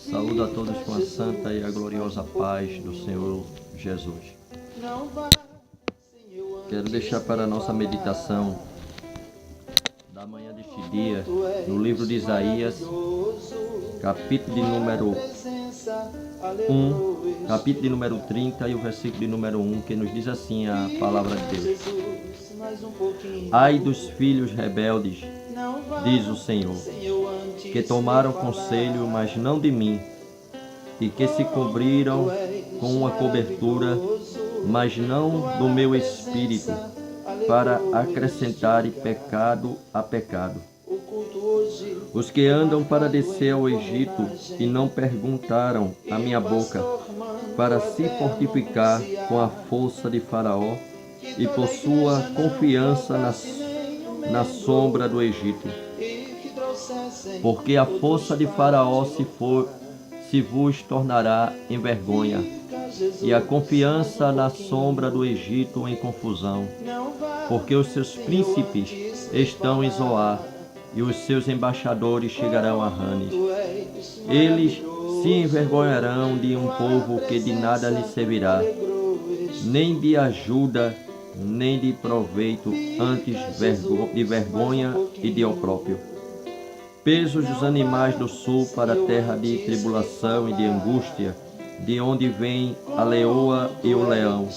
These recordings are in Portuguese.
Saúdo a todos com a santa e a gloriosa paz do Senhor Jesus. Quero deixar para a nossa meditação da manhã deste dia, no livro de Isaías, capítulo de número 1, capítulo de número 30 e o versículo de número 1, que nos diz assim a palavra de Deus. Ai dos filhos rebeldes, diz o Senhor, que tomaram conselho, mas não de mim, e que se cobriram com uma cobertura, mas não do meu espírito, para acrescentarem pecado a pecado. Os que andam para descer ao Egito e não perguntaram a minha boca, para se fortificar com a força de Faraó e por sua confiança na sombra do Egito. Porque a força de Faraó se vos tornará em vergonha, e a confiança na sombra do Egito em confusão. Porque os seus príncipes estão em Zoar, e os seus embaixadores chegarão a Ranes. Eles se envergonharão de um povo que de nada lhes servirá, nem de ajuda, nem de proveito, antes de vergonha e de opróbrio. Pesos dos animais do sul para a terra de tribulação e de angústia, de onde vem a leoa e o leão,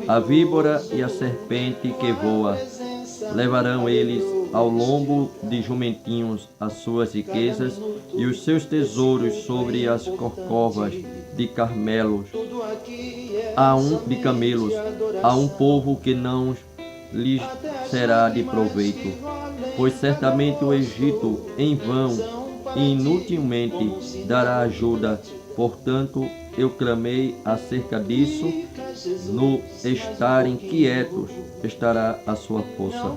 a víbora e a serpente que voa. Levarão eles ao lombo de jumentinhos as suas riquezas e os seus tesouros sobre as corcovas de camelos. A um povo que não lhes será de proveito, pois certamente o Egito em vão e inutilmente dará ajuda. Portanto, eu clamei acerca disso, no estarem quietos estará a sua força.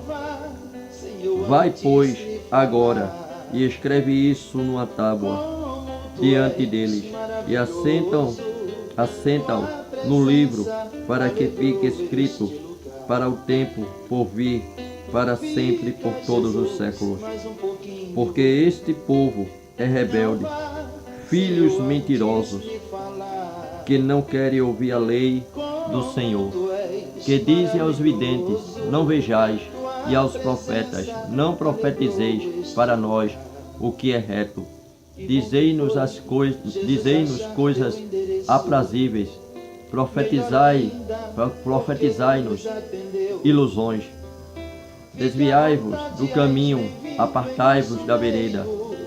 Vai, pois, agora, e escreve isso numa tábua diante deles, e assenta-o no livro, para que fique escrito para o tempo por vir, para sempre, por todos os séculos. Porque este povo é rebelde, filhos mentirosos, que não querem ouvir a lei do Senhor, que dizem aos videntes, não vejais, e aos profetas, não profetizeis para nós o que é reto. Dizei-nos coisas aprazíveis, profetizai-nos ilusões. Desviai-vos do caminho, apartai-vos da vereda,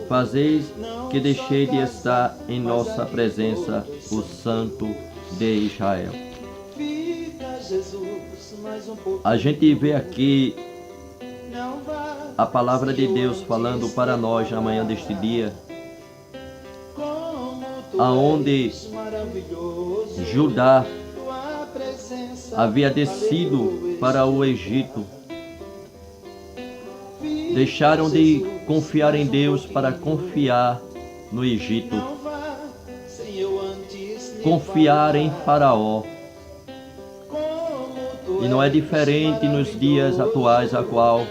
fazeis que deixei de estar em nossa presença o Santo de Israel. A gente vê aqui a palavra de Deus falando para nós na manhã deste dia, aonde Judá havia descido para o Egito. Deixaram de confiar em Deus para confiar no Egito, confiar em Faraó. E não é diferente nos dias atuais a qual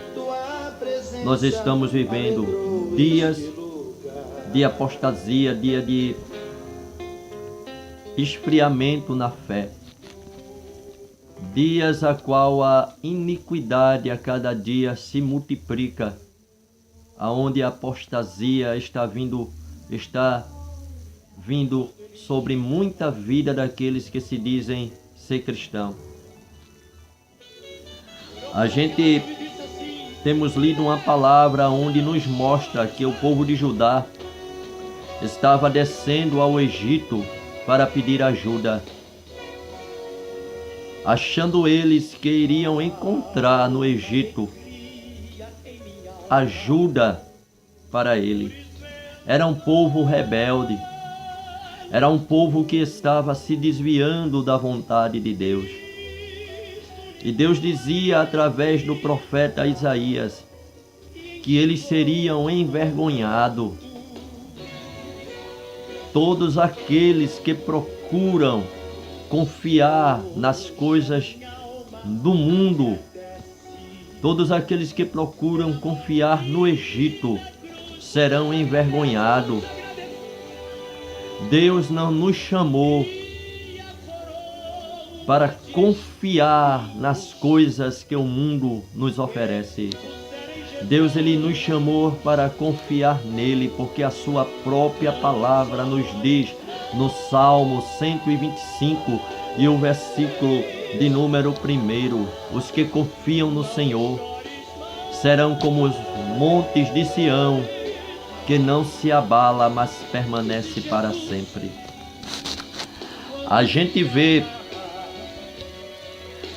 nós estamos vivendo, dias de apostasia, dia de esfriamento na fé, dias a qual a iniquidade a cada dia se multiplica, aonde a apostasia está vindo sobre muita vida daqueles que se dizem ser cristão. A gente temos lido uma palavra onde nos mostra que o povo de Judá estava descendo ao Egito para pedir ajuda, achando eles que iriam encontrar no Egito ajuda para ele. Era um povo rebelde, era um povo que estava se desviando da vontade de Deus. E Deus dizia através do profeta Isaías que eles seriam envergonhados. Todos aqueles que procuram confiar nas coisas do mundo, todos aqueles que procuram confiar no Egito, serão envergonhados. Deus não nos chamou para confiar nas coisas que o mundo nos oferece. Deus, ele nos chamou para confiar nele, porque a sua própria palavra nos diz no Salmo 125 e o versículo de número 1: os que confiam no Senhor serão como os montes de Sião, que não se abala, mas permanece para sempre. A gente vê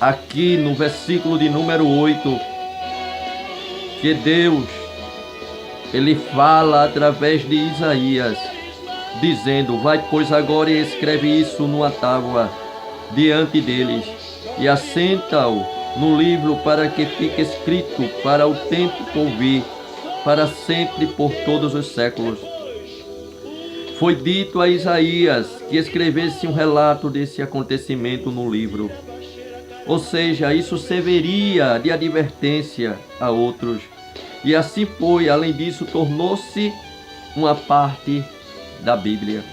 aqui no versículo de número 8 que Deus, ele fala através de Isaías, dizendo: vai, pois, agora e escreve isso numa tábua diante deles, e assenta-o no livro, para que fique escrito para o tempo por vir, para sempre, por todos os séculos. Foi dito a Isaías que escrevesse um relato desse acontecimento no livro. Ou seja, isso serviria de advertência a outros. E assim foi, além disso, tornou-se uma parte da Bíblia.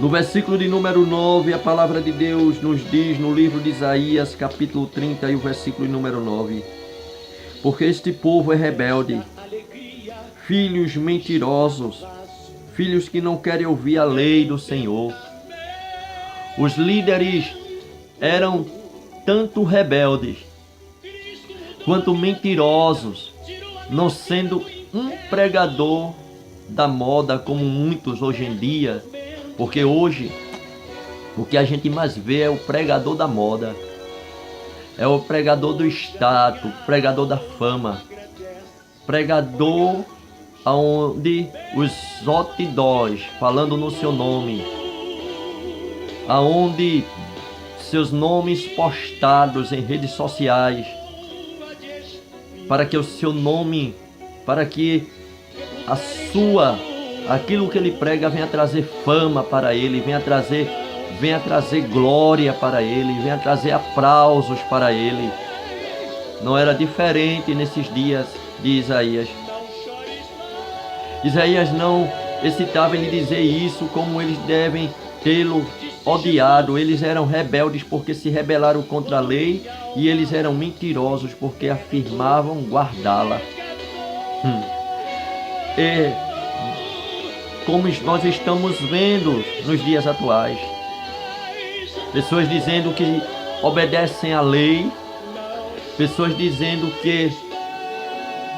No versículo de número 9, a palavra de Deus nos diz no livro de Isaías, capítulo 30, e o versículo de número 9: porque este povo é rebelde, filhos mentirosos, filhos que não querem ouvir a lei do Senhor. Os líderes eram tanto rebeldes quanto mentirosos, não sendo um pregador da moda como muitos hoje em dia, porque hoje o que a gente mais vê é o pregador da moda, é o pregador do status, pregador da fama, pregador aonde os outdoors falando no seu nome, aonde seus nomes postados em redes sociais, para que o seu nome, para que aquilo que ele prega venha trazer fama para ele, venha trazer glória para ele, venha trazer aplausos para ele. Não era diferente nesses dias de Isaías. Isaías não hesitava em dizer isso, como eles devem tê-lo odiado. Eles eram rebeldes porque se rebelaram contra a lei, e eles eram mentirosos porque afirmavam guardá-la. E como nós estamos vendo nos dias atuais, pessoas dizendo que obedecem à lei, pessoas dizendo que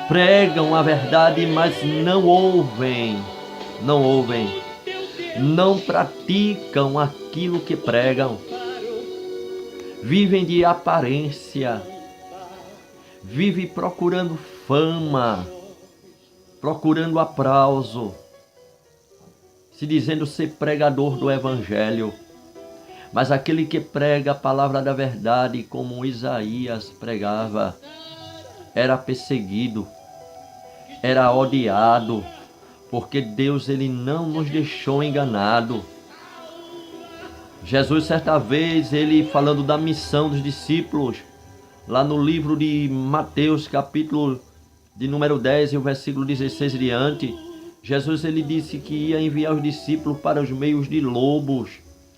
pregam a verdade, mas não ouvem, não praticam aquilo que pregam, vivem de aparência, vivem procurando fama, procurando aplauso, se dizendo ser pregador do Evangelho. Mas aquele que prega a palavra da verdade, como Isaías pregava, era perseguido, era odiado, porque Deus, ele não nos deixou enganado. Jesus, certa vez, ele falando da missão dos discípulos, lá no livro de Mateus, capítulo de número 10 e o versículo 16 diante, Jesus, ele disse que ia enviar os discípulos para os meios de lobos.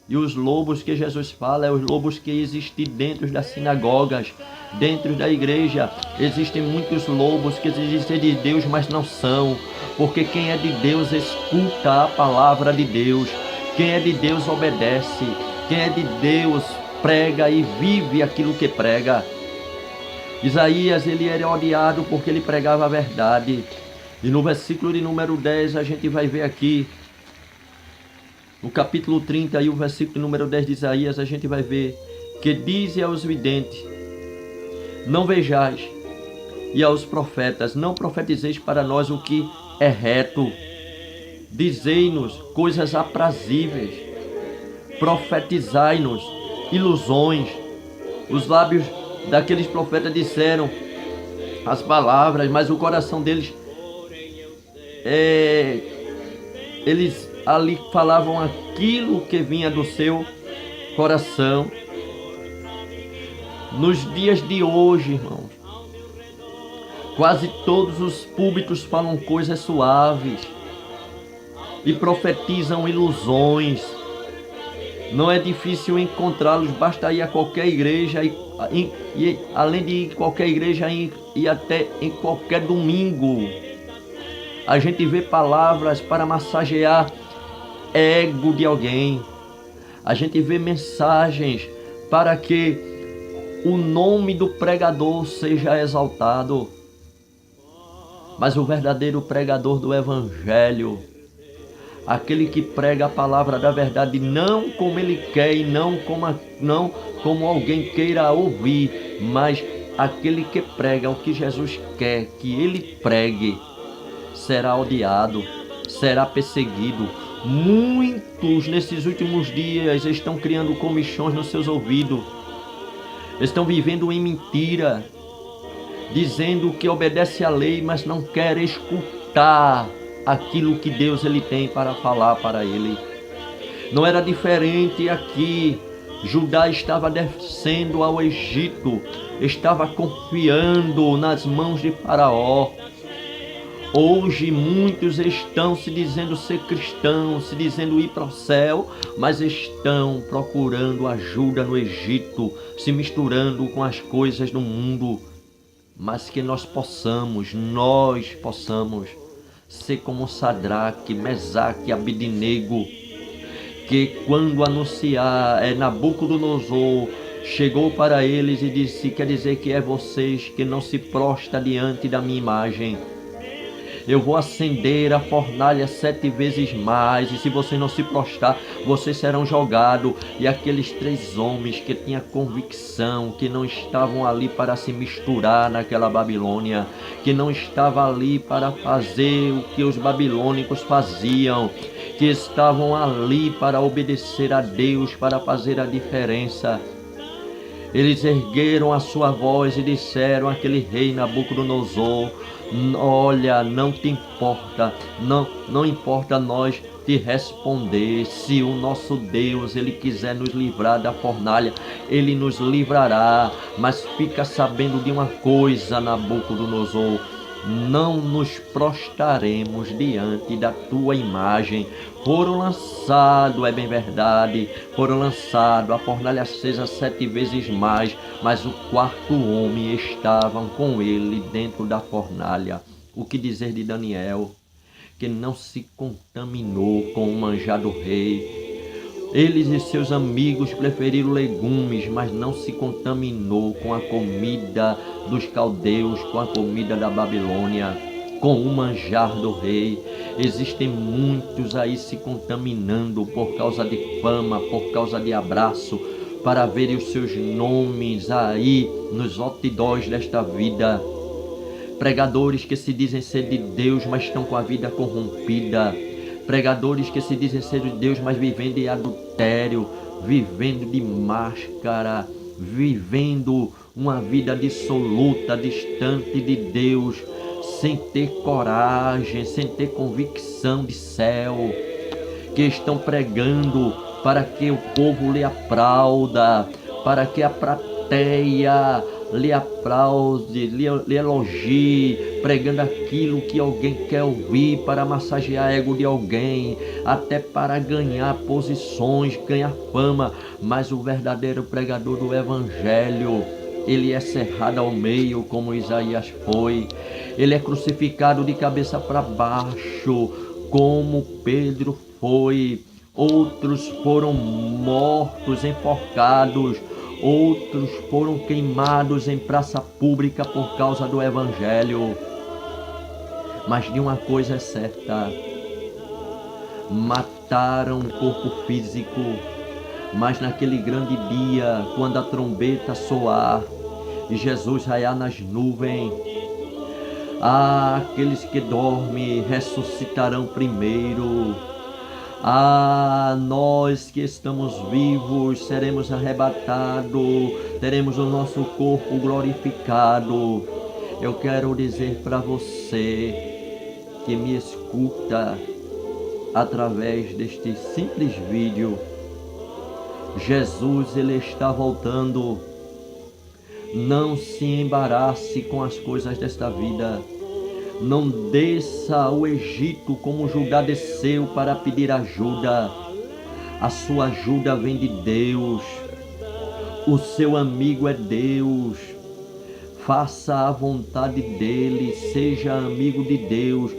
E os lobos que Jesus fala é os lobos que existem dentro das sinagogas, dentro da igreja. Existem muitos lobos que existem de Deus, mas não são. Porque quem é de Deus escuta a palavra de Deus. Quem é de Deus obedece. Quem é de Deus prega e vive aquilo que prega. Isaías, ele era odiado porque ele pregava a verdade. E no versículo de número 10 a gente vai ver aqui, no capítulo 30 e o versículo número 10 de Isaías, a gente vai ver que diz aos videntes: não vejais, e aos profetas: não profetizeis para nós o que é reto, dizei-nos coisas aprazíveis, profetizai-nos ilusões. Os lábios daqueles profetas disseram as palavras, mas o coração deles, eles ali falavam aquilo que vinha do seu coração. Nos dias de hoje, irmãos, quase todos os púlpitos falam coisas suaves, e profetizam ilusões. Não é difícil encontrá-los, basta ir a qualquer igreja e além de ir a qualquer igreja, ir até em qualquer domingo. A gente vê palavras para massagear ego de alguém. A gente vê mensagens para que o nome do pregador seja exaltado. Mas o verdadeiro pregador do Evangelho, aquele que prega a palavra da verdade, não como ele quer e não como alguém queira ouvir, mas aquele que prega o que Jesus quer que ele pregue, será odiado, será perseguido. Muitos nesses últimos dias estão criando comichões nos seus ouvidos, estão vivendo em mentira, dizendo que obedece à lei, mas não quer escutar aquilo que Deus ele tem para falar para ele. Não era diferente aqui. Judá estava descendo ao Egito, estava confiando nas mãos de Faraó. Hoje muitos estão se dizendo ser cristãos, se dizendo ir para o céu, mas estão procurando ajuda no Egito, se misturando com as coisas do mundo. Mas que nós possamos ser como Sadraque, Mesaque e Abednego, que quando anunciar Nabucodonosor chegou para eles e disse: quer dizer que é vocês que não se prostra diante da minha imagem. Eu vou acender a fornalha 7 vezes mais, e se vocês não se prostrar, vocês serão jogados. E aqueles 3 homens que tinham convicção, que não estavam ali para se misturar naquela Babilônia, que não estavam ali para fazer o que os babilônicos faziam, que estavam ali para obedecer a Deus, para fazer a diferença. Eles ergueram a sua voz e disseram àquele rei Nabucodonosor: olha, não te importa, não importa nós te responder. Se o nosso Deus ele quiser nos livrar da fornalha, ele nos livrará. Mas fica sabendo de uma coisa, Nabucodonosor: não nos prostraremos diante da tua imagem. Foram lançados, é bem verdade, foram lançados a fornalha acesa 7 vezes mais, mas o 4º homem estavam com ele dentro da fornalha. O que dizer de Daniel, que não se contaminou com o manjar do rei? Eles e seus amigos preferiram legumes, mas não se contaminou com a comida dos caldeus, com a comida da Babilônia, com o manjar do rei. Existem muitos aí se contaminando por causa de fama, por causa de abraço, para verem os seus nomes aí nos outdoors desta vida. Pregadores que se dizem ser de Deus, mas estão com a vida corrompida. Pregadores que se dizem ser de Deus, mas vivendo em adultério, vivendo de máscara, vivendo uma vida dissoluta, distante de Deus, sem ter coragem, sem ter convicção de céu, que estão pregando para que o povo lhe aplauda, para que a plateia lhe aplaude, lhe elogie, pregando aquilo que alguém quer ouvir, para massagear ego de alguém, até para ganhar posições, ganhar fama. Mas o verdadeiro pregador do Evangelho, ele é cerrado ao meio, como Isaías foi. Ele é crucificado de cabeça para baixo, como Pedro foi. Outros foram mortos, enforcados. Outros foram queimados em praça pública por causa do Evangelho. Mas de uma coisa é certa: mataram o corpo físico, mas naquele grande dia, quando a trombeta soar e Jesus raiar nas nuvens, aqueles que dormem ressuscitarão primeiro. Nós que estamos vivos seremos arrebatados, teremos o nosso corpo glorificado. Eu quero dizer para você que me escuta através deste simples vídeo: Jesus, ele está voltando. Não se embarace com as coisas desta vida. Não desça ao Egito como Judá desceu para pedir ajuda. A sua ajuda vem de Deus. O seu amigo é Deus. Faça a vontade dele, seja amigo de Deus.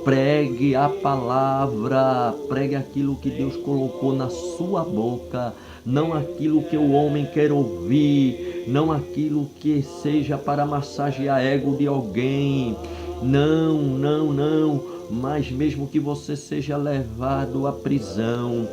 Pregue a palavra, pregue aquilo que Deus colocou na sua boca, não aquilo que o homem quer ouvir, não aquilo que seja para massagear ego de alguém. Não, não, não. Mas mesmo que você seja levado à prisão,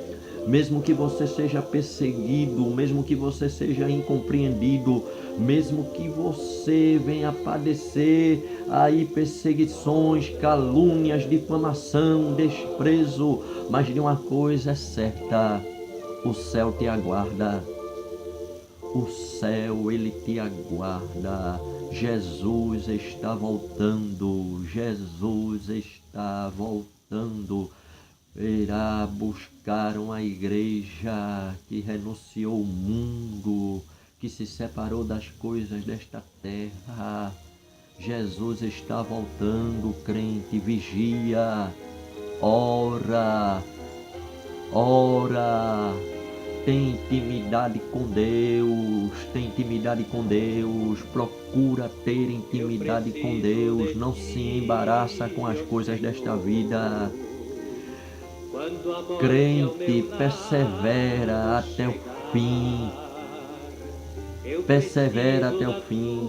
mesmo que você seja perseguido, mesmo que você seja incompreendido, mesmo que você venha padecer aí perseguições, calúnias, difamação, desprezo, mas de uma coisa é certa, o céu te aguarda. O céu, ele te aguarda. Jesus está voltando. Jesus está voltando. Irá buscar uma igreja que renunciou ao mundo, que se separou das coisas desta terra. Jesus está voltando, crente, vigia, ora, ora. Tem intimidade com Deus, tem intimidade com Deus, procura ter intimidade com Deus, não se embaraça com as coisas desta vida. Crente, persevera até o fim, persevera até o fim.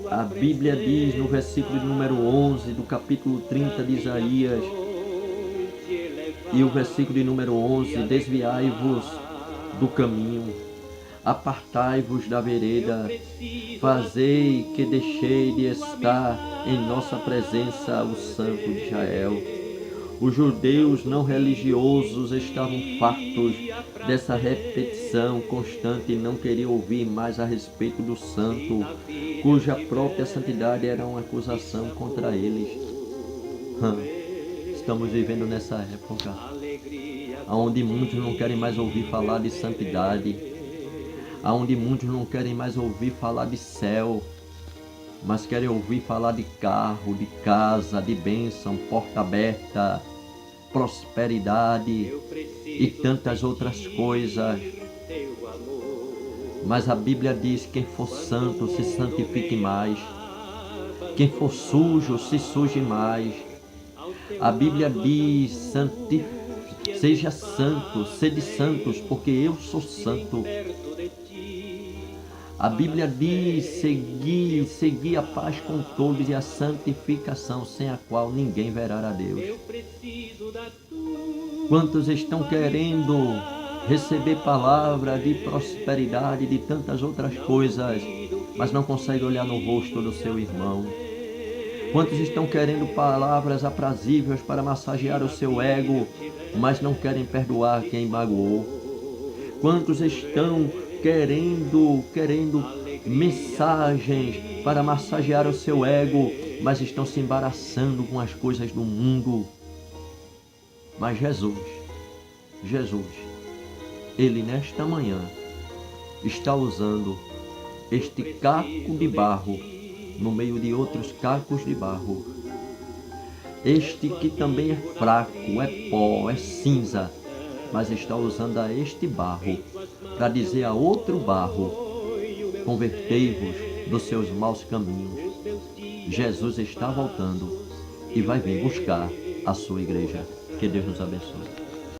A Bíblia diz no versículo número 11 do capítulo 30 de Isaías, e o versículo de número 11, desviai-vos do caminho, apartai-vos da vereda, fazei que deixei de estar em nossa presença o Santo de Israel. Os judeus não religiosos estavam fartos dessa repetição constante e não queriam ouvir mais a respeito do santo, cuja própria santidade era uma acusação contra eles. Estamos vivendo nessa época onde muitos não querem mais ouvir falar de santidade, onde muitos não querem mais ouvir falar de céu, mas querem ouvir falar de carro, de casa, de bênção, porta aberta, prosperidade e tantas outras coisas. Mas a Bíblia diz: quem for santo se santifique mais, quem for sujo se suje mais. A Bíblia diz: seja santo, sede santos, porque eu sou santo. A Bíblia diz: segui a paz com todos e a santificação, sem a qual ninguém verá a Deus. Quantos estão querendo receber palavra de prosperidade, de tantas outras coisas, mas não conseguem olhar no rosto do seu irmão? Quantos estão querendo palavras aprazíveis para massagear o seu ego, mas não querem perdoar quem magoou? Quantos estão querendo mensagens para massagear o seu ego, mas estão se embaraçando com as coisas do mundo? Mas Jesus, Ele nesta manhã está usando este caco de barro no meio de outros cacos de barro. Este que também é fraco, é pó, é cinza, mas está usando a este barro para dizer a outro barro: convertei-vos dos seus maus caminhos. Jesus está voltando e vai vir buscar a sua igreja. Que Deus nos abençoe.